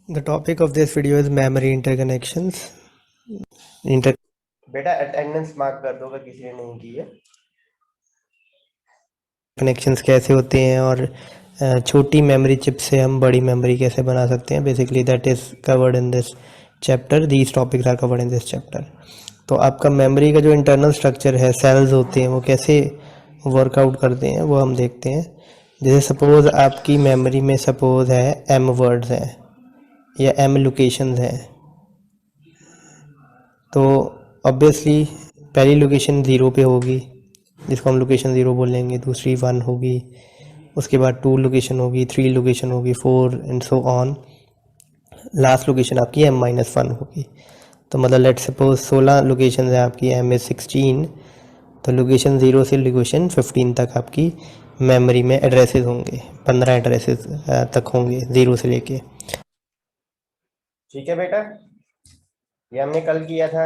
The topic of this video is memory interconnections. बेटा attendance mark कर दो अगर किसी ने नहीं की है। कनेक्शंस कैसे होते हैं और छोटी मेमोरी चिप से हम बड़ी मेमोरी कैसे बना सकते हैं, basically that is covered in this chapter. These topics are covered in this chapter. तो आपका मेमोरी का जो इंटरनल स्ट्रक्चर है, सेल्स होते हैं, वो कैसे वर्कआउट करते हैं वो हम देखते हैं। जैसे सपोज़ आपकी मेमोरी में सपोज़ है m वर्ड्स हैं या m लोकेशंस हैं, तो ऑब्वियसली पहली लोकेशन 0 पे होगी जिसको हम लोकेशन 0 बोलेंगे, दूसरी 1 होगी, उसके बाद 2 लोकेशन होगी, 3 लोकेशन होगी, 4 and so on. Last location आपकी m-1 होगी। तो मतलब लेट सपोज 16 लोकेशन है आपकी, m इज 16, तो लोकेशन 0 से लोकेशन 15 तक आपकी मेमोरी में एड्रेसेस होंगे, 15 एड्रेसेस तक होंगे 0 से लेके। ठीक है बेटा, ये हमने कल किया था।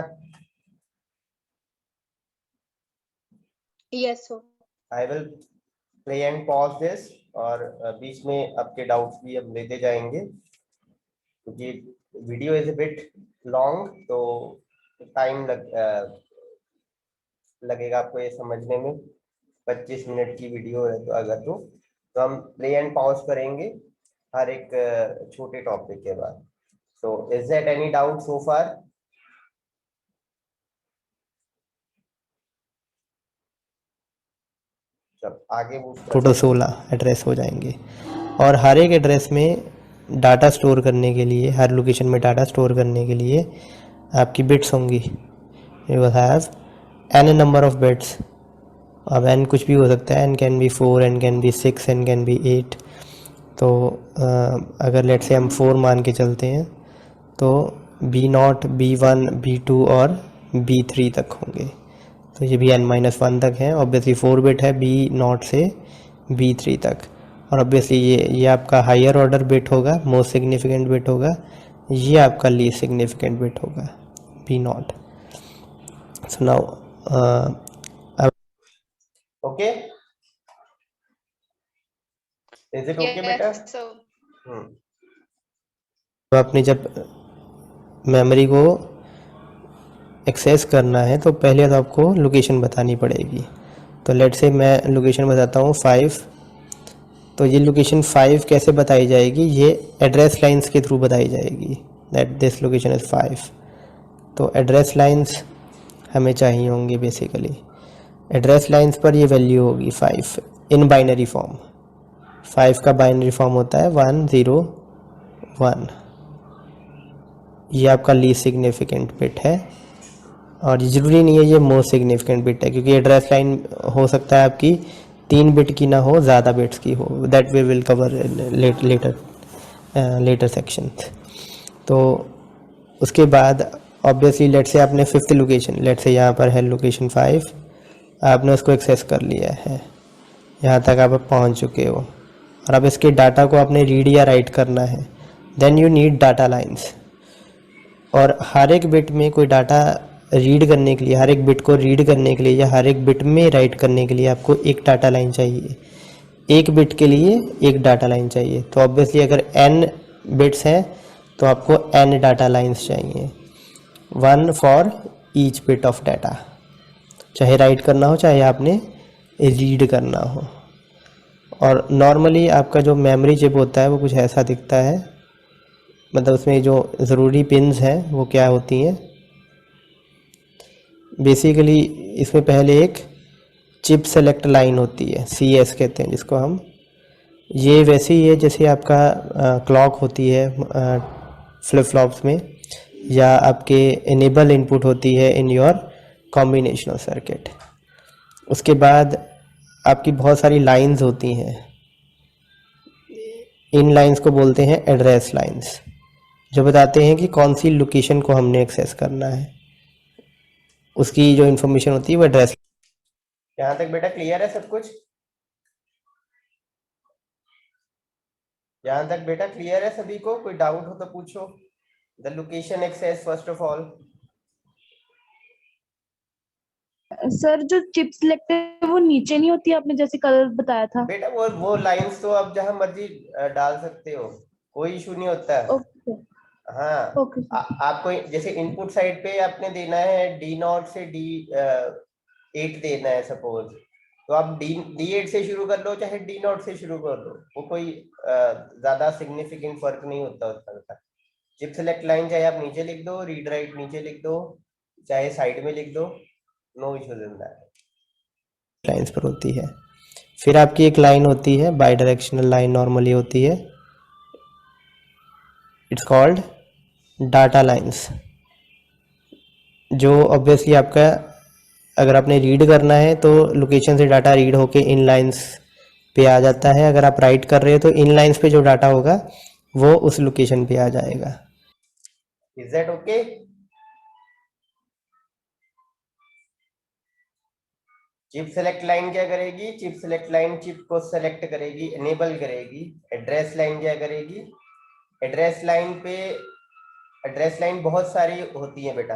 Yes, sir. I will play and pause this, और बीच में आपके डाउट्स भी हम लेते जाएंगे क्योंकि video is a bit long, तो टाइम लगेगा आपको ये समझने में। 25 मिनट की वीडियो है तो अगर तो हम प्ले एंड पॉज करेंगे हर एक छोटे टॉपिक के बाद। So is that any doubt so far? आगे टोटल 16 एड्रेस हो जाएंगे, और हर एक एड्रेस में डाटा स्टोर करने के लिए, हर लोकेशन में डाटा स्टोर करने के लिए आपकी बिट्स होंगी। You have n number of bits. अब n कुछ भी हो सकता है, n can be 4, n can be 6, n can be 8। तो अगर लेट से हम 4 मान के चलते हैं तो B0, B1, B2 और B3 तक होंगे। तो ये भी n-1 तक है। ऑब्वियसली 4 बिट है B0 से B3 तक, और ऑब्वियसली ये आपका हायर ऑर्डर बिट होगा, मोस्ट सिग्निफिकेंट बिट होगा, ये आपका लीस्ट सिग्निफिकेंट बिट होगा B0। So now okay, is it okay बेटा? Yes, sir. तो आपने जब मेमोरी को एक्सेस करना है तो पहले तो आपको लोकेशन बतानी पड़ेगी। तो लेट से मैं लोकेशन बताता हूँ 5। तो ये लोकेशन 5 कैसे बताई जाएगी, ये एड्रेस लाइंस के थ्रू बताई जाएगी, दैट दिस लोकेशन इज़ 5। तो एड्रेस लाइंस हमें चाहिए होंगी। बेसिकली एड्रेस लाइंस पर ये वैल्यू होगी 5 इन बाइनरी फॉर्म। 5 का बाइनरी फॉर्म होता है 1 0 1। ये आपका लीस्ट सिग्निफिकेंट बिट है, और ज़रूरी नहीं है ये मोस्ट सिग्निफिकेंट बिट है, क्योंकि एड्रेस लाइन हो सकता है आपकी 3 बिट की ना हो, ज़्यादा बिट्स की हो। That we will cover later section. तो उसके बाद ऑब्वियसली लेट से आपने 5th लोकेशन, लेट से यहाँ पर है लोकेशन 5, आपने उसको एक्सेस कर लिया है, यहाँ तक आप पहुँच चुके हो, और अब इसके डाटा को आपने रीड या राइट करना है। Then you need data lines, और हर एक बिट में कोई डाटा रीड करने के लिए, हर एक बिट को रीड करने के लिए या हर एक बिट में राइट करने के लिए आपको एक डाटा लाइन चाहिए। एक बिट के लिए एक डाटा लाइन चाहिए। तो ऑब्वियसली अगर n बिट्स हैं तो आपको n डाटा लाइन्स चाहिए, 1 for each bit of data, चाहे राइट करना हो चाहे आपने रीड करना हो। और नॉर्मली आपका जो मेमोरी चिप होता है वो कुछ ऐसा दिखता है, मतलब उसमें जो ज़रूरी पिन्स हैं वो क्या होती हैं। बेसिकली इसमें पहले एक चिप सेलेक्ट लाइन होती है, CS कहते हैं जिसको हम। ये वैसे ही है जैसे आपका क्लॉक होती है फ्लिप फ्लॉप्स में, या आपके इनेबल इनपुट होती है इन योर कॉम्बिनेशनल सर्किट। उसके बाद आपकी बहुत सारी लाइंस होती हैं, इन लाइंस को बोलते हैं एड्रेस लाइंस, जो बताते हैं कि कौन सी लोकेशन को हमने एक्सेस करना है। उसकी जो इन्फॉर्मेशन होती है वो एड्रेस। यहाँ तक बेटा क्लियर है सब कुछ? यहाँ तक बेटा क्लियर है सभी को? कोई डाउट हो तो पूछो। The location access first of all. Sir जो चिप सिलेक्ट है वो नीचे नहीं होती, आपने जैसे कल बताया था। बेटा वो लाइंस तो आप जहां मर्जी डाल सकते हो, कोई इशू नहीं होता है। ओके हाँ ओके सर। आपको जैसे इनपुट साइड पे आपने देना है D0 से D8 देना है सपोज, तो आप D8 से शुरू कर लो चाहे D0 से शुरू कर लो, वो कोई ज्यादा सिग्निफिकेंट फर्क नहीं होता उसका का। चिप सेलेक्ट लाइन चाहे आप नीचे लिख दो, रीड राइट नीचे लिख दो, चाहे साइड में लिख दो, नो इश्यूज इन दैट। लाइन्स पर होती है। फिर आपकी एक लाइन होती है, बाई डायरेक्शनल लाइन नॉर्मली होती है, इट्स कॉल्ड डाटा लाइन्स, जो ऑब्वियसली आपका अगर आपने रीड करना है तो लोकेशन से डाटा रीड होके इन लाइन्स पे आ जाता है। अगर आप राइट कर रहे हो तो इन लाइन्स पे जो डाटा होगा वो उस लोकेशन पे आ जाएगा। Is that okay? Chip select line क्या करेगी? चिप सेलेक्ट लाइन चिप को सेलेक्ट करेगी, एनेबल करेगी। एड्रेस लाइन क्या करेगी? एड्रेस लाइन पे एड्रेस लाइन बहुत सारी होती है बेटा,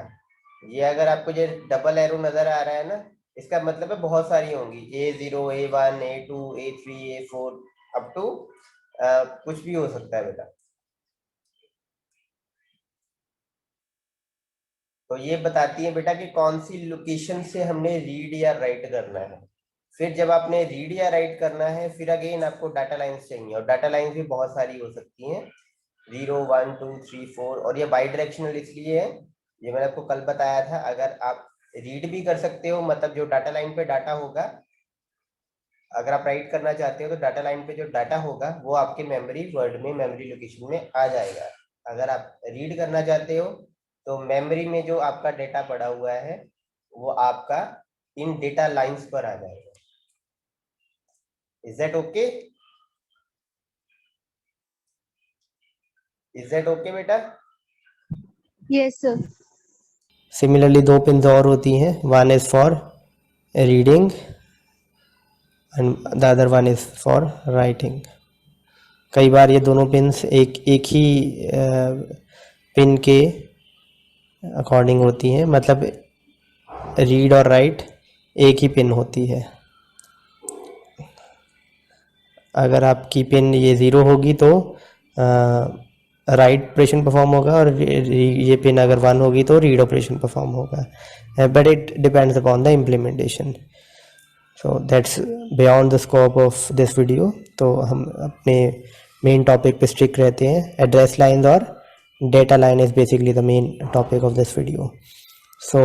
ये अगर आपको ये डबल एरो नजर आ रहा है ना, इसका मतलब है बहुत सारी होंगी, A0 A1 A2 A3 A4 up to कुछ भी हो सकता है बेटा। तो ये बताती है बेटा कि कौन सी लोकेशन से हमने रीड या राइट करना है। फिर जब आपने रीड या राइट करना है, फिर अगेन आपको डाटा लाइन्स चाहिए, और डाटा लाइन्स भी बहुत सारी हो सकती हैं, 0 1 2 3 4, और ये बाई डायरेक्शनल इसलिए है, ये मैंने आपको कल बताया था, अगर आप रीड भी कर सकते हो, मतलब जो डाटा लाइन पे डाटा होगा, अगर आप राइट करना चाहते हो तो डाटा लाइन पे जो डाटा होगा वो आपके मेमोरी वर्ड में, मेमोरी लोकेशन में आ जाएगा। अगर आप रीड करना चाहते हो तो मेमोरी में जो आपका डेटा पड़ा हुआ है वो आपका इन डेटा लाइंस पर आ जाएगा। Is that okay? Is that okay बेटा? Yes sir. सिमिलरली दो पिन्स और होती हैं, one is for reading and the other one is for writing. कई बार ये दोनों पिन्स एक ही पिन के अकॉर्डिंग होती हैं, मतलब रीड और राइट एक ही पिन होती है। अगर आपकी पिन ये ज़ीरो होगी तो राइट ऑपरेशन परफॉर्म होगा, और ये पिन अगर 1 होगी तो रीड ऑपरेशन परफॉर्म होगा, but it depends upon the implementation. So that's beyond the scope of this video. तो हम अपने मेन टॉपिक पे स्टिक रहते हैं, एड्रेस लाइन और data line is basically the main topic of this video. So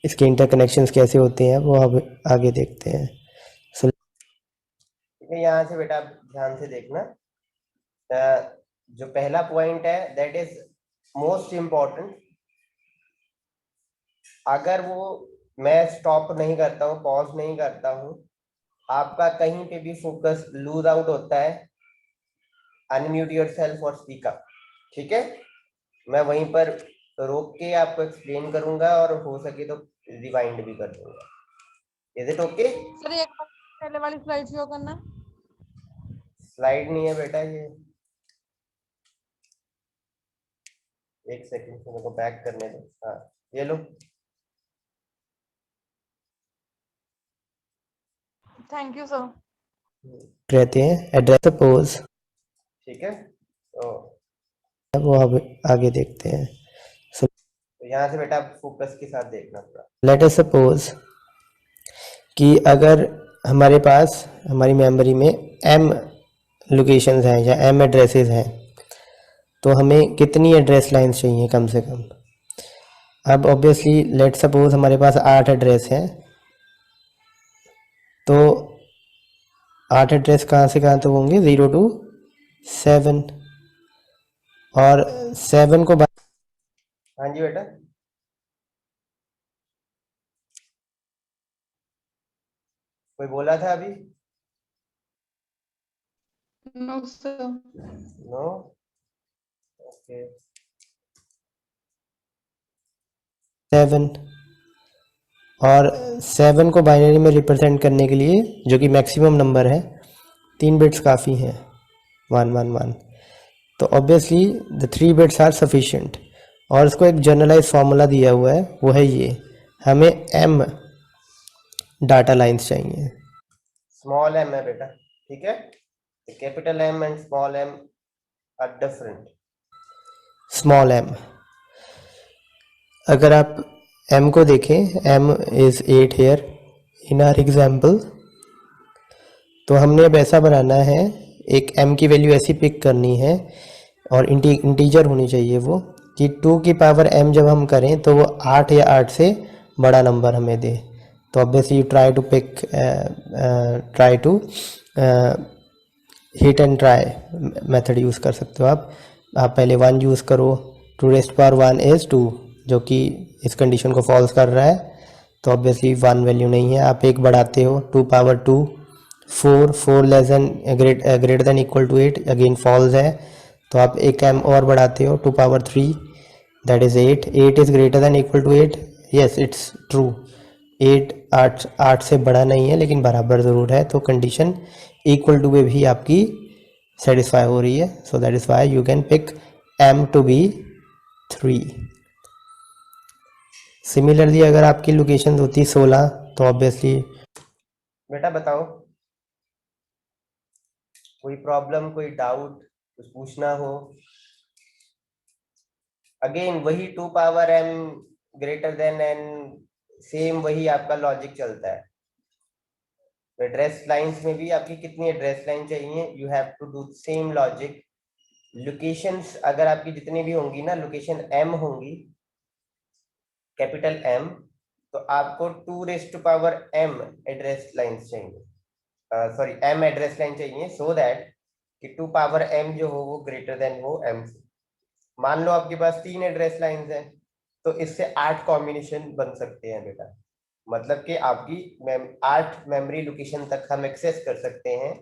इसके interconnections कैसे होते हैं वो अब आगे देखते हैं। सो ठीक है, यहाँ से बेटा आप ध्यान से देखना, जो पहला पॉइंट है दैट इज मोस्ट इम्पॉर्टेंट। अगर वो मैं स्टॉप नहीं करता हूँ, पॉज नहीं करता हूँ, आपका कहीं पे भी फोकस लूज आउट होता है, अनम्यूट योरसेल्फ और स्पीक अप। ठीक है, मैं वहीं पर रोक के आपको एक्सप्लेन करूंगा और हो सके तो रिवाइंड भी कर दूंगा। Is it okay? सर एक बार पहले वाली स्लाइड शो करना। स्लाइड नहीं है बेटा ये, एक सेकंड से मेरे को बैक करने दो। हाँ ये लो। Thank you sir. रहते हैं एड्रेस सपोज, ठीक है, तो वो अब आगे देखते हैं। सो यहाँ से बेटा फोकस के साथ देखना पूरा। लेट अस सपोज कि अगर हमारे पास हमारी मेमोरी में m लोकेशंस हैं या m एड्रेसेस हैं, तो हमें कितनी एड्रेस लाइन्स चाहिए कम से कम। अब ऑब्वियसली लेट सपोज हमारे पास 8 एड्रेस हैं, तो 8 एड्रेस कहाँ से कहाँ तक होंगे, 0 to 7, और 7 को हाँ जी बेटा, कोई बोला था अभी? No sir. No, okay. 7, और 7 को बाइनरी में रिप्रेजेंट करने के लिए, जो कि मैक्सिमम नंबर है, 3 बिट्स काफ़ी हैं, 1 1 1। तो obviously the 3 bits are sufficient, और इसको एक जनरलाइज फार्मूला दिया हुआ है, वो है ये, हमें m डाटा लाइन्स चाहिए। स्मॉल एम है बेटा, ठीक है, capital M and small M are different. Small m। अगर आप m को देखें, m is 8 here in our example. तो हमने अब ऐसा बनाना है, एक m की वैल्यू ऐसी पिक करनी है और इंटीजर होनी चाहिए वो, कि 2 की पावर m जब हम करें तो वो 8 या 8 से बड़ा नंबर हमें दे। तो obviously try to hit and try method use कर सकते हो आप पहले 1 यूज़ करो, 2 रेस्ट पावर 1 इज़ 2, जो कि इस कंडीशन को फॉल्स कर रहा है, तो ऑब्वियसली 1 वैल्यू नहीं है। आप एक बढ़ाते हो, 2 power 2, 4 less than greater than equal to 8, again false है। तो आप एक m और बढ़ाते हो, 2 power 3, that is 8, 8 is greater than equal to 8, yes it's true, 8 से बड़ा नहीं है लेकिन बराबर ज़रूर है, तो कंडीशन इक्वल टू में भी आपकी सेटिस्फाई हो रही है। So that is why you can pick m to be 3। Similarly अगर आपकी लोकेशन होती 16, तो ऑब्वियसली बेटा बताओ, कोई प्रॉब्लम, कोई डाउट, कुछ पूछना हो? अगेन वही 2 power m greater than n, same वही आपका लॉजिक चलता है। एड्रेस लाइंस में भी आपकी कितनी एड्रेस लाइन चाहिए, you have to do same logic. Locations अगर आपकी जितनी भी होंगी ना, लोकेशन m होंगी, कैपिटल M, तो आपको 2 raised to power m address lines चाहिए, सॉरी m एड्रेस लाइन चाहिए, सो दैट कि 2 पावर m जो हो वो ग्रेटर देन हो m से। मान लो आपके पास 3 एड्रेस लाइंस हैं, तो इससे 8 कॉम्बिनेशन बन सकते हैं बेटा। मतलब कि आपकी 8 मेमोरी लोकेशन तक हम एक्सेस कर सकते हैं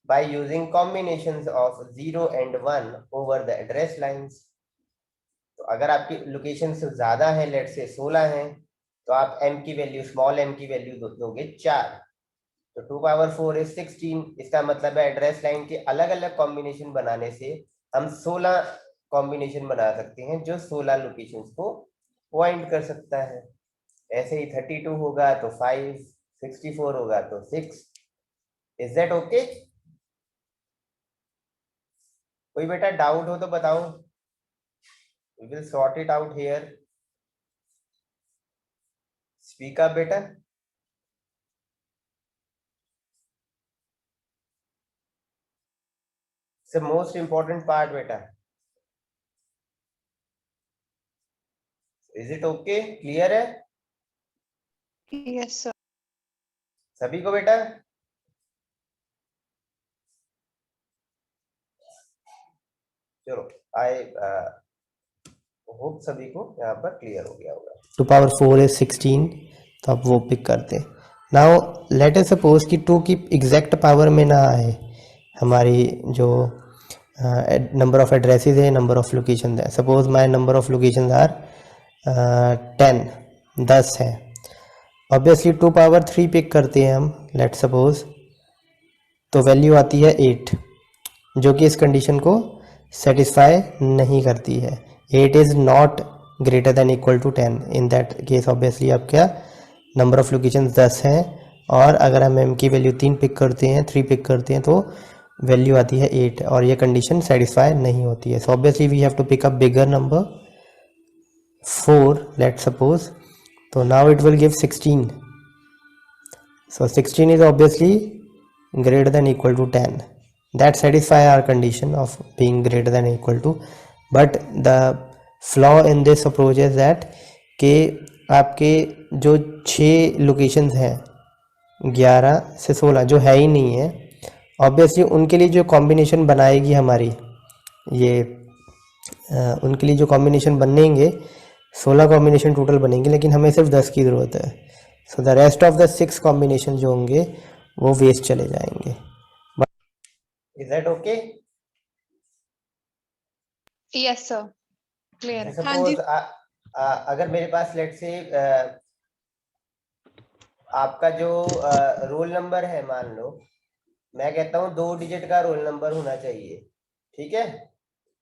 by using combinations of 0 and 1 over the address lines। तो अगर आपकी लोकेशन से ज्यादा है, लेट से 16 है, तो आप m की वैल्यू, स्मॉल m की वैल्यू दोगे 4, तो 2 पावर 4 इज 16। इसका मतलब है एड्रेस लाइन के अलग अलग कॉम्बिनेशन बनाने से हम 16 कॉम्बिनेशन बना सकते हैं, जो 16 लोकेशंस को पॉइंट कर सकता है। ऐसे ही 32 होगा तो 5, 64 होगा तो 6। Is that okay? कोई बेटा डाउट हो तो बताओ, we will sort it out here. Speak up बेटा। It's the most important part बेटा। Is it okay? क्लियर है Yes, sir. सभी को बेटा? चलो, आई होप सभी को यहाँ पर क्लियर हो गया होगा। 2 पावर 4 इज 16, तो आप वो पिक करते हैं। नाउ लेट अस सपोज कि 2 की एग्जैक्ट पावर में ना आए हमारी जो नंबर ऑफ एड्रेसेस है, नंबर ऑफ लोकेशन है। Suppose my number of location are 10 है। ऑब्वियसली 2 पावर 3 पिक करते हैं हम, लेट सपोज, तो वैल्यू आती है 8, जो कि इस कंडीशन को सेटिस्फाई नहीं करती है। 8 is not greater than equal to 10। In that case obviously आप क्या, नंबर ऑफ लोकेशन 10 हैं, और अगर हम m की वैल्यू 3 पिक करते हैं, 3 पिक करते हैं, तो वैल्यू आती है 8, और ये कंडीशन सेटिस्फाई नहीं होती है। So obviously we have to pick up bigger number 4, let suppose, तो now it will give 16। So 16 is obviously greater than equal to 10. That satisfy our condition of being greater than equal to. But the flaw in this approach is that कि आपके जो 6 locations हैं 11 से 16 जो है ही नहीं है, ऑब्वियसली उनके लिए जो कॉम्बिनेशन बनाएगी हमारी ये उनके लिए जो कॉम्बिनेशन बनेंगे 16 कॉम्बिनेशन टोटल बनेंगे, लेकिन हमें सिर्फ 10 की ज़रूरत है। So the rest of the 6 combination जो होंगे वो वेस्ट चले जाएंगे। Is that okay? Yes, sir. Clear. Suppose अगर मेरे पास लेट से आपका जो रोल नंबर है, मान लो मैं कहता हूँ 2 डिजिट का रोल नंबर होना चाहिए, ठीक है?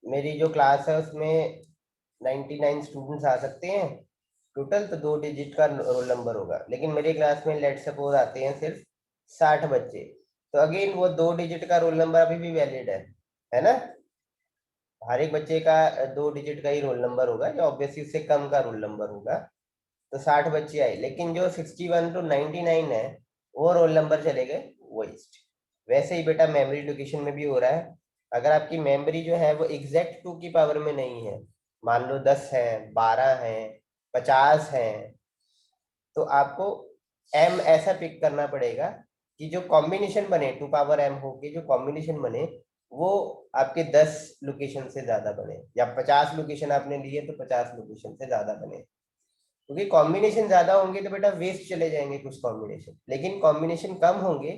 मेरी जो क्लास है उसमें 99 स्टूडेंट्स आ सकते हैं टोटल, तो 2 डिजिट का रोल नंबर होगा। लेकिन मेरी क्लास में लेट सपोज आते हैं सिर्फ 60 बच्चे, तो अगेन वो 2 डिजिट का रोल नंबर अभी भी वैलिड है ना? हर एक बच्चे का 2 डिजिट का ही रोल नंबर होगा, जो ऑब्वियसली उससे कम का रोल नंबर होगा। तो 60 बच्चे आए, लेकिन जो 61 to 99 है वो रोल नंबर चले गए वेस्ट। वैसे ही बेटा मेमोरी लोकेशन में भी हो रहा है। अगर आपकी मेमोरी जो है वो एग्जैक्ट 2 की पावर में नहीं है, मान लो 10 है, 12 है, 50 है, तो आपको m ऐसा पिक करना पड़ेगा कि जो कॉम्बिनेशन बने 2 पावर m हो के जो कॉम्बिनेशन बने वो आपके 10 लोकेशन से ज्यादा बने, या 50 लोकेशन आपने लिए तो 50 लोकेशन से ज्यादा बने। क्योंकि कॉम्बिनेशन ज्यादा होंगे तो बेटा वेस्ट चले जाएंगे कुछ कॉम्बिनेशन, लेकिन कॉम्बिनेशन कम होंगे,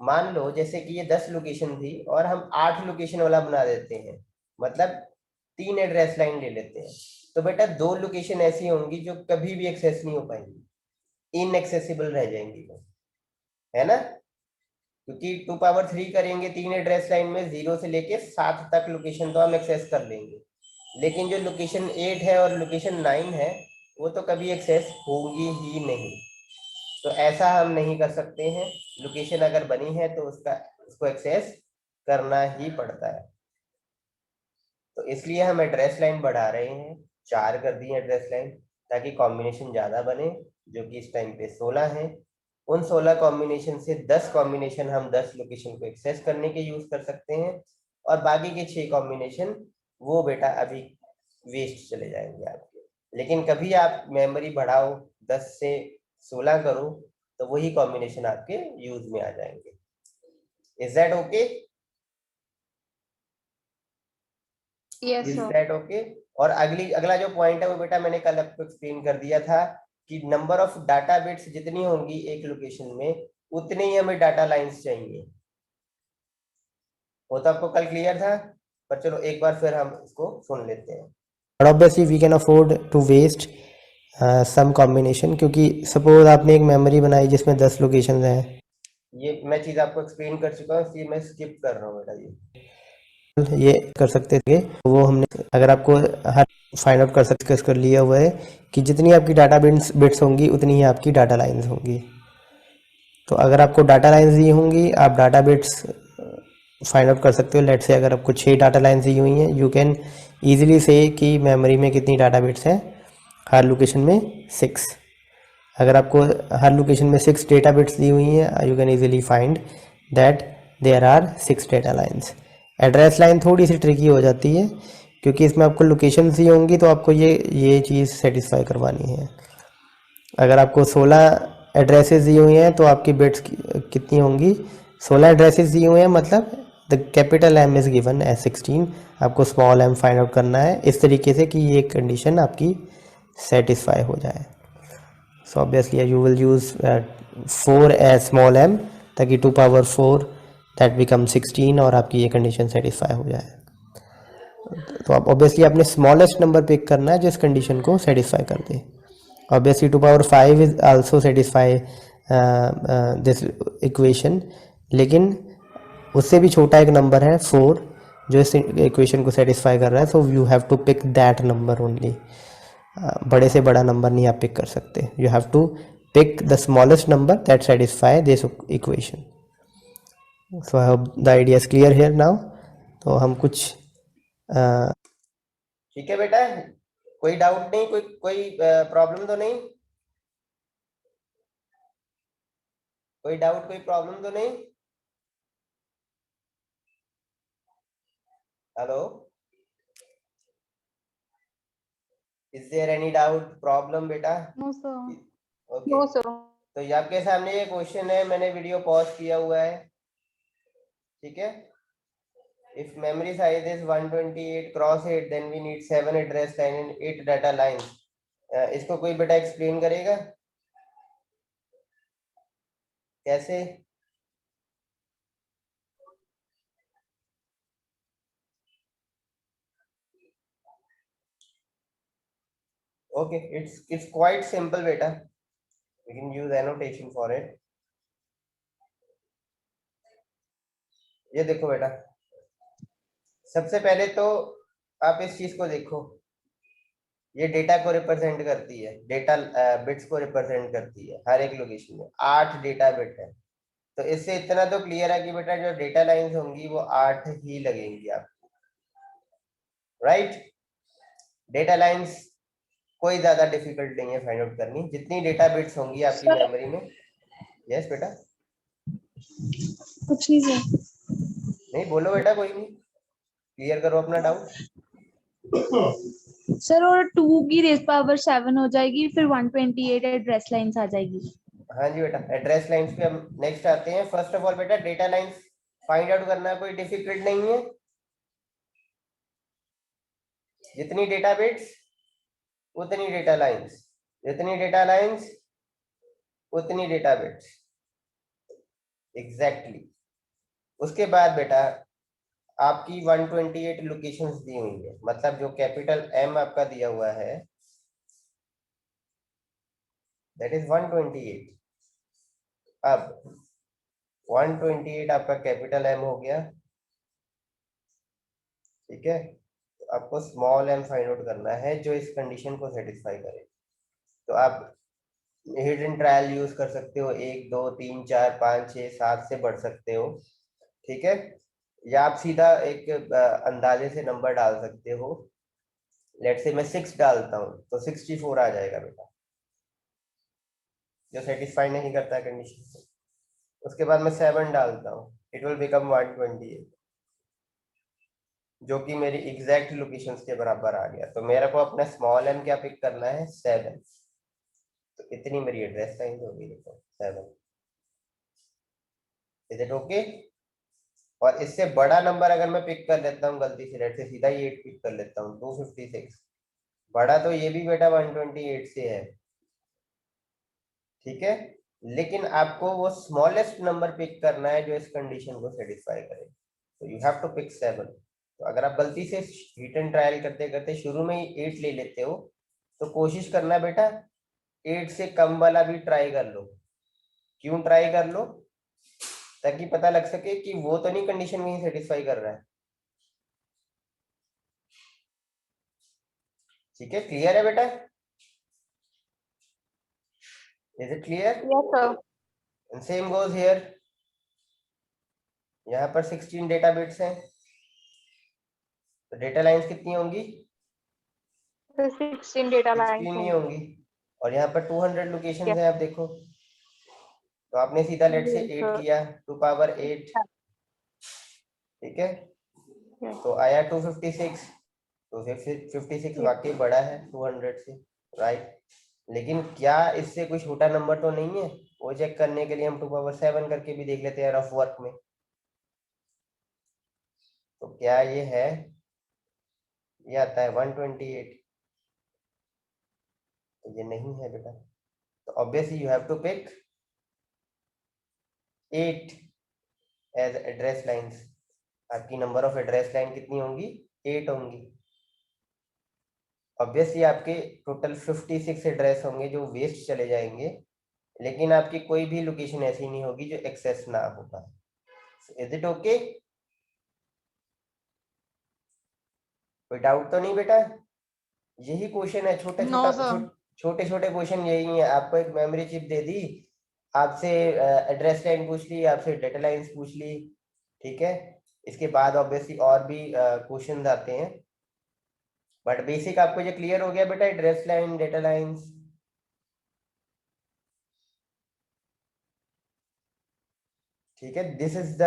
मान लो जैसे कि ये 10 लोकेशन थी और हम 8 लोकेशन वाला बना देते हैं, मतलब 3 एड्रेस लाइन ले लेते हैं, तो बेटा 2 लोकेशन ऐसी होंगी जो कभी भी एक्सेस नहीं हो पाएंगी, इनएक्सेसिबल रह जाएंगी वो, है ना। क्योंकि 2 पावर 3 करेंगे 3 एड्रेस लाइन में 0 से लेके 7 तक लोकेशन तो हम एक्सेस कर लेंगे, लेकिन जो लोकेशन 8 है और लोकेशन 9 है वो तो कभी एक्सेस होंगी ही नहीं। तो ऐसा हम नहीं कर सकते हैं, लोकेशन अगर बनी है तो उसको एक्सेस करना ही पड़ता है। तो इसलिए हम एड्रेस लाइन बढ़ा रहे हैं, 4 कर दी एड्रेस लाइन, ताकि कॉम्बिनेशन ज्यादा बने, जो कि इस टाइम पे 16 है। उन 16 कॉम्बिनेशन से 10 कॉम्बिनेशन हम 10 लोकेशन को एक्सेस करने के यूज कर सकते हैं, और बाकी के 6 कॉम्बिनेशन वो बेटा अभी वेस्ट चले जाएंगे आपके। लेकिन कभी आप मेमोरी बढ़ाओ 10 से 16 करो तो वही कॉम्बिनेशन आपके यूज में आ जाएंगे। Is that okay? Yes, is sir. That okay? और अगला जो पॉइंट है वो बेटा मैंने कल आपको एक्सप्लेन कर दिया था कि नंबर ऑफ डाटा बिट्स जितनी होंगी एक लोकेशन में उतने ही हमें डाटा लाइंस चाहिए। वो तो आपको कल क्लियर था, पर चलो एक बार फिर हम इसको सुन लेते हैं। But obviously we can afford to waste some combination, क्योंकि सपोज आपने एक मेमोरी बनाई जिसमें 10 लोकेशन हैं, ये मैं चीज आपको एक्सप्लेन कर चुका हूँ, इसलिए मैं स्किप कर रहा हूँ बेटा ये कर सकते थे वो हमने, अगर आपको हर फाइंड आउट कर लिया हुआ है कि जितनी आपकी डाटा बिट्स होंगी उतनी ही आपकी डाटा लाइंस होंगी। तो अगर आपको डाटा लाइंस दी होंगी आप डाटा बिट्स फाइंड आउट कर सकते हो। लेट से अगर आपको 6 डाटा लाइंस दी हुई हैं, यू कैन ईजिली से कि मेमोरी में कितनी डाटा बिट्स हैं, हर लोकेशन में 6। अगर आपको हर लोकेशन में 6 डेटा बिट्स दी हुई हैं, you can easily find that there are 6 data lines. Address line थोड़ी सी ट्रिकी हो जाती है क्योंकि इसमें आपको लोकेशन दी होंगी तो आपको ये चीज़ सेटिस्फाई करवानी है। अगर आपको 16 एड्रेसेस दी हुई हैं तो आपकी बिट्स कितनी होंगी? 16 एड्रेसेस दी हुए हैं, मतलब the capital M is given as 16, आपको स्मॉल एम फाइंड आउट करना है इस तरीके से कि ये कंडीशन आपकी सेटिस्फाई हो जाए। So obviously you will use 4 as small m ताकि 2 पावर 4 that become 16 और आपकी ये कंडीशन सेटिस्फाई हो जाए। तो आप ऑब्वियसली अपने स्मॉलेस्ट नंबर पिक करना है जो इस कंडीशन को सेटिस्फाई कर दे। Obviously 2 power 5 is also satisfy this equation, लेकिन उससे भी छोटा एक नंबर है 4 जो इस इक्वेशन को सेटिस्फाई कर रहा है। So you have to pick that number only. बड़े से बड़ा नंबर नहीं आप पिक कर सकते, you have to pick the smallest number that satisfy this equation. So I hope the idea is clear here now. तो हम कुछ ठीक है बेटा, कोई डाउट नहीं, कोई प्रॉब्लम तो नहीं, कोई डाउट कोई प्रॉब्लम तो नहीं? Hello, is there any doubt problem बेटा? No, sir. Okay No, sir. तो ये आपके सामने ये क्वेश्चन है, मैंने वीडियो पॉज किया हुआ है, ठीक है। If memory size is 128 cross 8 then we need 7 address line and 8 data lines. इसको कोई बेटा एक्सप्लेन करेगा कैसे? ओके, इट्स क्वाइट सिंपल बेटा, we can use annotation for it. ये देखो बेटा, सबसे पहले तो आप इस चीज को देखो, ये डेटा को रिप्रेजेंट करती है, डेटा बिट्स को रिप्रेजेंट करती है। हर एक लोकेशन में 8 डेटा बिट है, तो इससे इतना तो क्लियर है कि बेटा जो डेटा लाइंस होंगी वो 8 ही लगेंगी आपको। राइट। डेटा लाइंस कोई ज्यादा डिफिकल्ट नहीं है फाइंड आउट करनी, जितनी डेटा बिट्स होंगी आपकी सर मेमोरी में। यस बेटा। कुछ नहीं सर। नहीं बोलो बेटा, कोई नहीं, क्लियर करो अपना डाउट। सर और 2 की रेज पावर 7 हो जाएगी, फिर 128 एड्रेस लाइंस आ जाएगी। हाँ जी बेटा, एड्रेस लाइंस पे हम नेक्स्ट आते हैं। फर्स्ट ऑफ ऑल बेटा डेटा लाइंस फाइंड आउट करना कोई डिफिकल्ट नहीं है। जितनी डेटा बिट्स उतनी डेटा लाइंस, जितनी डेटा लाइंस उतनी डेटा बिट्स, एग्जैक्टली। उसके बाद बेटा आपकी 128 लोकेशंस दी हुई है, मतलब जो कैपिटल एम आपका दिया हुआ है दैट इज 128। अब 128 आपका कैपिटल एम हो गया, ठीक है। तो आपको स्मॉल एम फाइंड आउट करना है जो इस कंडीशन को सेटिस्फाई करे। तो आप हिडन ट्रायल यूज कर सकते हो, 1 2 3 4 5 6 7 से बढ़ सकते हो, ठीक है। या आप सीधा एक अंदाजे से नंबर डाल सकते हो। लेट से मैं 6 डालता हूँ तो 64 आ जाएगा बेटा, जो सेटिस्फाई नहीं करता कंडीशन को। उसके बाद मैं 7 डालता हूँ, इट विल बिकम 128, जो कि मेरी एग्जैक्ट लोकेशंस के बराबर आ गया। तो मेरे को अपना स्मॉल एम क्या पिक करना है, 7। तो इतनी मेरी एड्रेस लाइन होगी, देखो 7। Is it okay? और इससे बड़ा नंबर अगर मैं पिक कर लेता हूँ गलती से, लेट से सीधा ही 8 पिक कर लेता हूँ, 256। बड़ा तो ये भी बेटा 128 से है, ठीक है। लेकिन आपको वो स्मॉलेस्ट नंबर पिक करना है जो इस कंडीशन को सेटिस्फाई करे। तो यू हैव टू पिक 7। तो अगर आप गलती से हिट एंड ट्रायल करते करते शुरू में ही 8 ले लेते हो, तो कोशिश करना बेटा 8 से कम वाला भी ट्राई कर लो। क्यों ट्राई कर लो? ताकि पता लग सके कि वो तो नहीं कंडीशन में ही सेटिस्फाई कर रहा है। ठीक है, क्लियर है बेटा? Is it clear? Yes, sir. And same goes here. यहाँ पर 16 डेटा बिट्स हैं, तो डेटा लाइंस कितनी होंगी? The 16 data 16 lines नहीं only. होंगी। और यहाँ पर 200 लोकेशन Yes, है, आप देखो। तो आपने सीधा लेट से yes, 8 sir. किया, 2 पावर 8, ठीक है। Yes. तो आया 256। तो 56 वाकई बड़ा है 200 से, राइट। लेकिन क्या इससे कोई छोटा नंबर तो नहीं है? वो चेक करने के लिए हम 2 पावर 7 करके भी देख लेते हैं रफ वर्क में। तो क्या ये है? ये आता है 128। तो ये नहीं है बेटा। तो obviously you have to pick 8 as address lines. आपकी नंबर ऑफ एड्रेस लाइन कितनी होंगी? 8 होंगी। ऑब्वियसली आपके टोटल 56 एड्रेस होंगे जो वेस्ट चले जाएंगे, लेकिन आपकी कोई भी लोकेशन ऐसी नहीं होगी जो एक्सेस ना होगा। Is it okay? कोई डाउट तो नहीं बेटा? यही क्वेश्चन है, छोटा No, छोटा sir. छोटे छोटे क्वेश्चन यही है। आपको एक मेमोरी चिप दे दी, आपसे एड्रेस लाइन पूछ ली, आपसे डेटा लाइंस पूछ ली, ठीक है। इसके बाद ऑब्वियसली और भी क्वेश्चन आते हैं, बट बेसिक आपको ये क्लियर हो गया बेटा, एड्रेस लाइन, डेटा लाइंस। ठीक है, this is the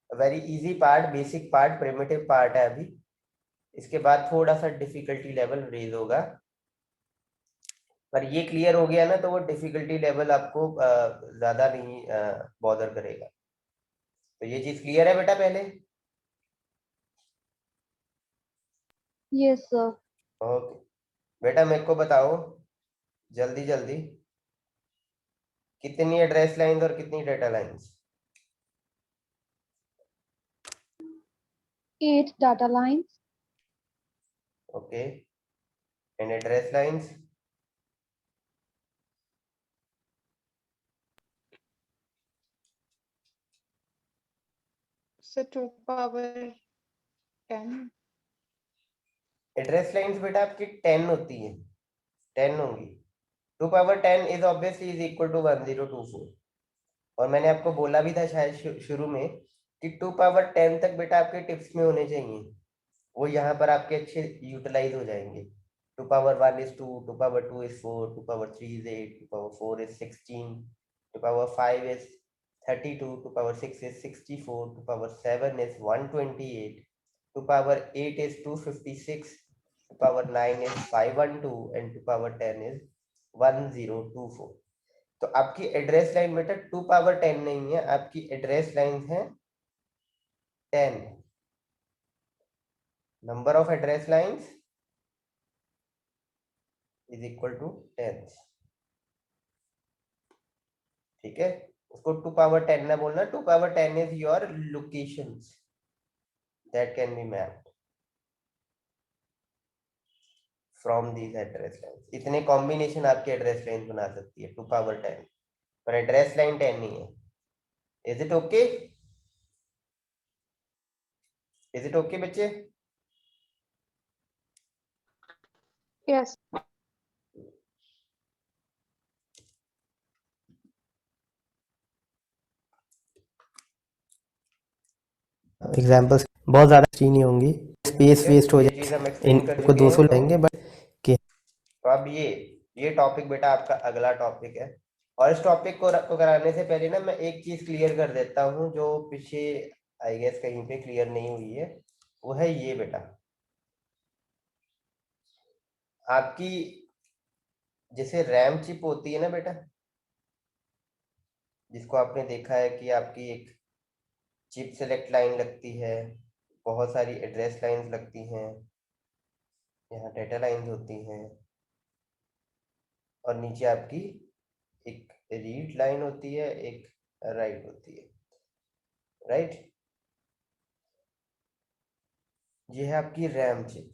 very easy part, basic part, primitive part है अभी। इसके बाद थोड़ा सा डिफिकल्टी लेवल रेज होगा, पर ये क्लियर हो गया ना तो वो डिफिकल्टी लेवल आपको ज्यादा नहीं बॉदर करेगा। तो ये चीज क्लियर है बेटा पहले? Yes sir. ओके बेटा, मेरे को बताओ जल्दी जल्दी, कितनी एड्रेस लाइन और कितनी data lines? 8 data lines. Okay, and address lines? So 2 power 10. Address lines बेटा आपकी 10 होती है, 10 होंगी। 2 power 10 is obviously is equal to 1024। और मैंने आपको बोला भी था शायद शुरू में कि 2 पावर 10 तक बेटा आपके टिप्स में होने चाहिए, वो यहाँ पर आपके अच्छे यूटिलाइज हो जाएंगे। 2 power 1 is 2, 2 power 2 is 4, 2 power 3 is 8, 2 power 4 is 16, 2 power 5 is 32, 2 power 6 is 64, 2 power 7 is 128, 2 power 8 is 256, 2 power 9 is 512 and 2 power 10 is 1024। तो आपकी एड्रेस लाइन बेटा 2 पावर 10 नहीं है, आपकी एड्रेस लाइन है 10। Number of address lines is equal to 10। ठीक है, उसको 2 पावर 10 ना बोलना, 2 power 10 is your locations that can be mapped from these address lines. इतने कॉम्बिनेशन आपकी एड्रेस लाइन बना सकती है 2 पावर 10, पर एड्रेस लाइन 10 नहीं है। Is it okay? Is it okay बच्चे? Yes. एग्जाम्पल्स बहुत ज़्यादा अच्छी नहीं होंगी, स्पेस वेस्ट हो ये जाए, चीज हम एक्सप्लेन कर इनको चुके 200 हैं। लगेंगे बट तो अब ये टॉपिक बेटा आपका अगला टॉपिक है, और इस टॉपिक को कराने से पहले ना मैं एक चीज क्लियर कर देता हूँ जो पीछे आई गेस कहीं पे क्लियर नहीं हुई है। वो है ये बेटा, आपकी जैसे रैम चिप होती है ना बेटा, जिसको आपने देखा है कि आपकी एक चिप सेलेक्ट लाइन लगती है, बहुत सारी एड्रेस लाइंस लगती हैं, यहाँ डेटा लाइंस होती हैं, और नीचे आपकी एक रीड लाइन होती है, एक राइट होती है, राइट। ये है आपकी रैम चिप।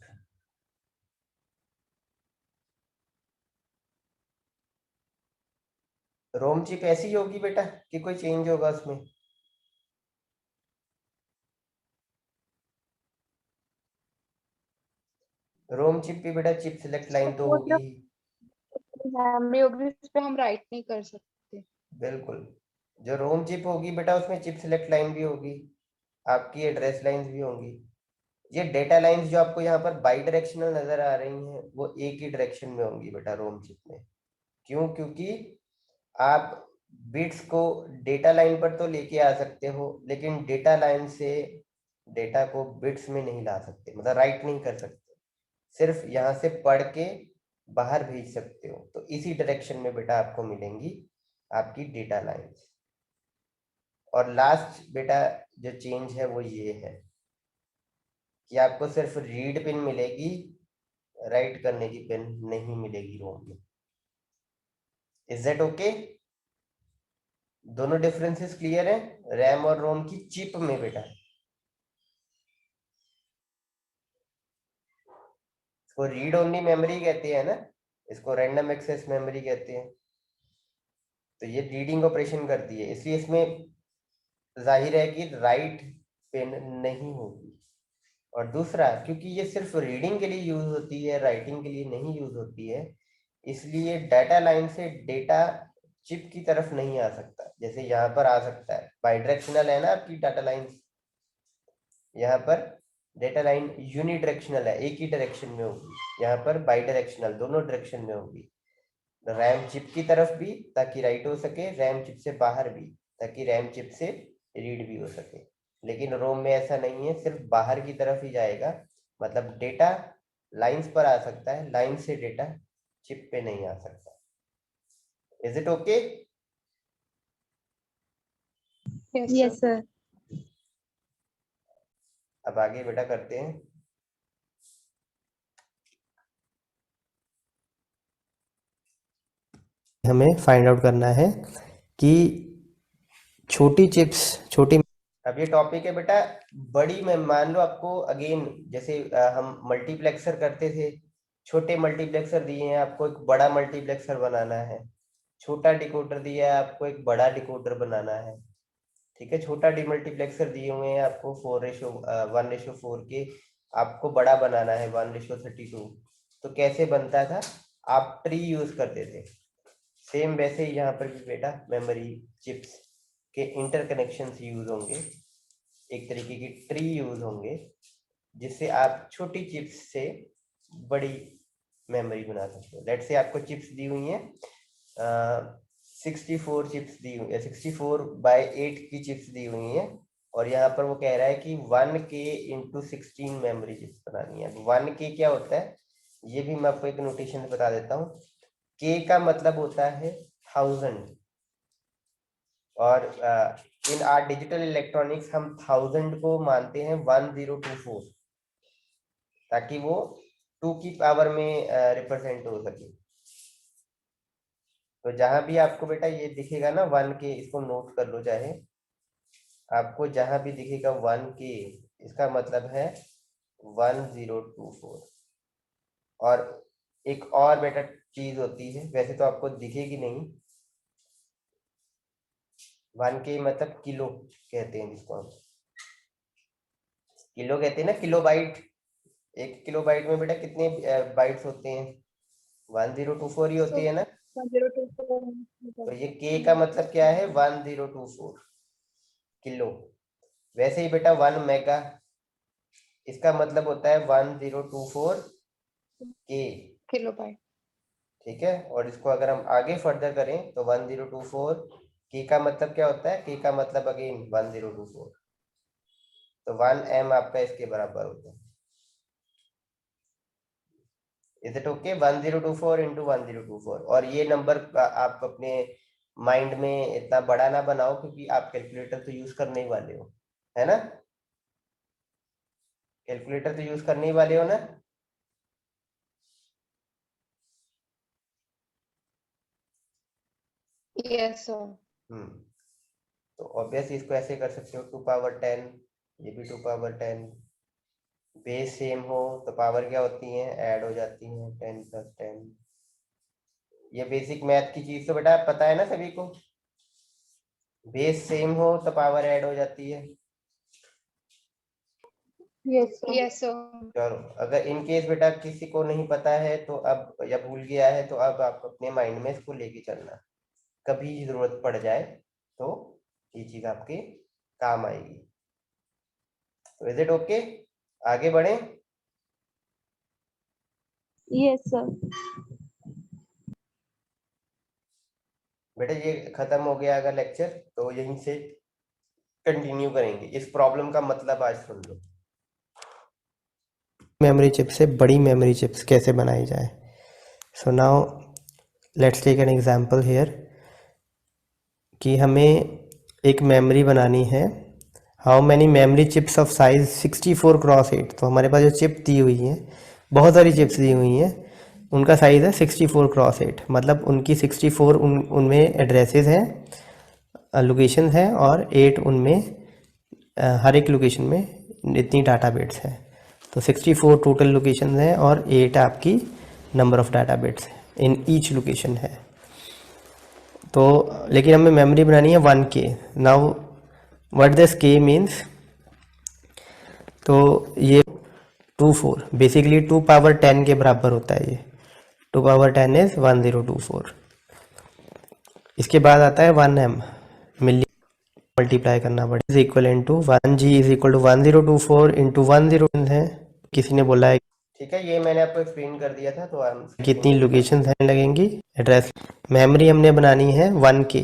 रोम चिप ऐसी होगी बेटा कि कोई चेंज होगा उसमें? रोम चिप पे बेटा चिप सिलेक्ट लाइन तो होगी ही। मेमोरी होगी, इस पे हम राइट नहीं कर सकते। बिल्कुल, जो रोम चिप होगी बेटा उसमें चिप सिलेक्ट लाइन भी होगी, आपकी एड्रेस लाइंस भी होंगी। ये डेटा लाइंस जो आपको यहाँ पर बाई डायरेक्शनल नजर आ रही हैं वो एक ही डायरेक्शन में होंगी बेटा रोम चिप में। क्यों? क्योंकि आप बिट्स को डेटा लाइन पर तो लेके आ सकते हो, लेकिन डेटा लाइन से डेटा को बिट्स में नहीं ला सकते, मतलब राइट नहीं कर सकते, सिर्फ यहाँ से पढ़ के बाहर भेज सकते हो। तो इसी डायरेक्शन में बेटा आपको मिलेंगी आपकी डेटा लाइंस। और लास्ट बेटा जो चेंज है वो ये है कि आपको सिर्फ रीड पिन मिलेगी, राइट करने की पिन नहीं मिलेगी रोम में। Is that okay? दोनों डिफरेंसेस क्लियर है रैम और रोम की चिप में बेटा। इसको रीड ओनली मेमोरी कहते हैं ना, इसको रैंडम एक्सेस मेमोरी कहते हैं। तो ये रीडिंग ऑपरेशन करती है, इसलिए इसमें जाहिर है कि राइट पिन नहीं होगी। और दूसरा, क्योंकि ये सिर्फ रीडिंग के लिए यूज होती है, राइटिंग के लिए नहीं यूज होती है, इसलिए डाटा लाइन से डेटा चिप की तरफ नहीं आ सकता। जैसे यहाँ पर आ सकता है, बाइडायरेक्शनल है ना आपकी डाटा लाइन, यहाँ पर डेटा लाइन यूनिडायरेक्शनल है, एक ही डायरेक्शन में होगी, यहाँ पर बाई डायरेक्शनल दोनों डायरेक्शन में होगी। रैम चिप की तरफ भी ताकि राइट हो सके, रैम चिप से बाहर भी ताकि रैम चिप से रीड भी हो सके। लेकिन रोम में ऐसा नहीं है, सिर्फ बाहर की तरफ ही जाएगा, मतलब डेटा लाइंस पर आ सकता है, लाइन से डेटा चिप पे नहीं आ सकता। Is it okay? Yes sir. अब आगे बेटा करते हैं। हमें फाइंड आउट करना है कि छोटी चिप्स, छोटी अब ये टॉपिक है बेटा बड़ी में, मान लो आपको अगेन जैसे हम मल्टीप्लेक्सर करते थे, छोटे मल्टीप्लेक्सर दिए हैं आपको, एक बड़ा मल्टीप्लेक्सर बनाना है। छोटा डिकोडर दिया है आपको, एक बड़ा डिकोडर बनाना है। ठीक है, छोटा डीमल्टीप्लेक्सर दिए हुए हैं आपको 1:4 के, आपको बड़ा बनाना है 1:32। तो कैसे बनता था? आप ट्री यूज करते थे, सेम वैसे ही यहाँ पर भी बेटा मेमोरी चिप्स के इंटरकनेक्शंस यूज होंगे। एक तरीके की ट्री यूज होंगे जिससे आप छोटी चिप्स से बड़ी मेमोरी बना सकते हो। लेट्स से आपको चिप्स दी हुई हैं 64 चिप्स दी हुई है, 64/8 की चिप्स दी हुई हैं और यहाँ पर वो कह रहा है कि 1K × 16 मेमोरी चिप्स बनानी है। 1K क्या होता है ये भी मैं आपको एक नोटेशन से बता देता हूँ। K का मतलब होता है 1000 और इन आर डिजिटल इलेक्ट्रॉनिक्स हम 1000 को मानते हैं 1024 ताकि वो 2 की पावर में रिप्रेजेंट हो सके। तो जहां भी आपको बेटा ये दिखेगा ना 1K, इसको नोट कर लो, चाहे आपको जहां भी दिखेगा 1K इसका मतलब है 1024। और एक और बेटा चीज होती है, वैसे तो आपको दिखेगी नहीं, 1K मतलब किलो कहते हैं जिसको हम किलो कहते हैं ना, किलो बाइट। 1 किलो बाइट में बेटा कितने बाइट्स होते हैं? 1024 ही होती है ना। 1024 तो ये K का मतलब क्या है? 1024 किलो। वैसे ही बेटा 1 मेगा, इसका मतलब होता है 1024 K, किलोबाइट। ठीक है। और इसको अगर हम आगे फर्दर करें तो 1024 K का मतलब क्या होता है? K का मतलब अगेन 1024, तो 1 M आपका इसके बराबर होता है। Is it okay? 1024 × 1024। और ये नंबर आप अपने माइंड में इतना बड़ा ना बनाओ क्योंकि आप कैलकुलेटर तो यूज करने ही वाले हो, है ना। कैलकुलेटर तो यूज करने ही वाले हो ना। Yes sir. तो ऑब्वियसली इसको ऐसे कर सकते हो 2 पावर 10, ये भी 2 पावर 10। बेस सेम हो तो पावर क्या होती है? ऐड हो जाती है, 10 + 10। ये बेसिक मैथ की चीज तो बेटा पता है ना सभी को। बेस सेम हो तो पावर ऐड हो जाती है। Yes sir. चलो, अगर इन केस बेटा किसी को नहीं पता है तो अब, या भूल गया है तो अब आप अपने माइंड में इसको लेके चलना, कभी जरूरत पड़ जाए तो ये चीज आपके काम आएगी। तो इज इट ओके? आगे बढ़े। Yes sir. बेटा ये खत्म हो गया अगर लेक्चर, तो यहीं से कंटिन्यू करेंगे। इस प्रॉब्लम का मतलब आज सुन लो। मेमोरी चिप से बड़ी मेमोरी चिप्स कैसे बनाई जाए। So now let's take an example here कि हमें एक मेमोरी बनानी है। How many memory chips of size 64x8। तो हमारे पास जो चिप दी हुई है, बहुत सारी चिप्स दी हुई हैं, उनका साइज़ है 64x8, मतलब उनकी 64 उनमें एड्रेसेस हैं, लोकेशन है, और 8 उनमें हर एक लोकेशन में इतनी डाटा बिट्स हैं। तो 64 टोटल लोकेशन हैं और 8 आपकी number of data bits in each location है। तो लेकिन हमें मेमोरी बनानी है 1K। Now what this K means, तो ये 24 बेसिकली 2 पावर 10 के बराबर होता है। ये 2 पावर 10 इज 1024। इसके बाद आता है 1M, मिली मल्टीप्लाई करना पड़ेगा, is equal to 1G is equal to 1024 into 10 है। किसी ने बोला है ठीक है, ये मैंने आपको एक्सप्लेन कर दिया था, तो हम कितनी लोकेशन है लगेंगी, एड्रेस। मेमोरी हमने बनानी है 1K।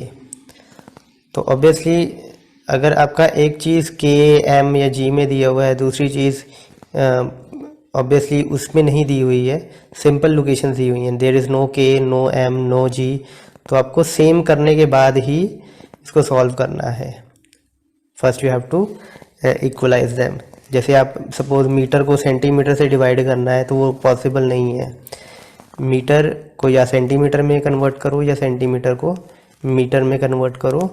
तो ऑब्वियसली अगर आपका एक चीज़ K, M या G में दिया हुआ है, दूसरी चीज़ ऑब्वियसली उसमें नहीं दी हुई है, सिंपल लोकेशन दी हुई हैं, there is no K, no M, no G, तो आपको सेम करने के बाद ही इसको सॉल्व करना है। First you have to equalise them. जैसे आप सपोज मीटर को सेंटीमीटर से डिवाइड करना है तो वो पॉसिबल नहीं है। मीटर को या सेंटीमीटर में कन्वर्ट करो या सेंटीमीटर को मीटर में कन्वर्ट करो,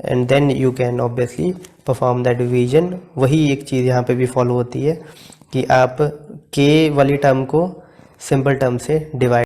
and then you can obviously perform that division. वही एक चीज़ यहाँ पे भी फॉलो होती है कि आप के वाली टर्म को सिंपल टर्म से डिवाइड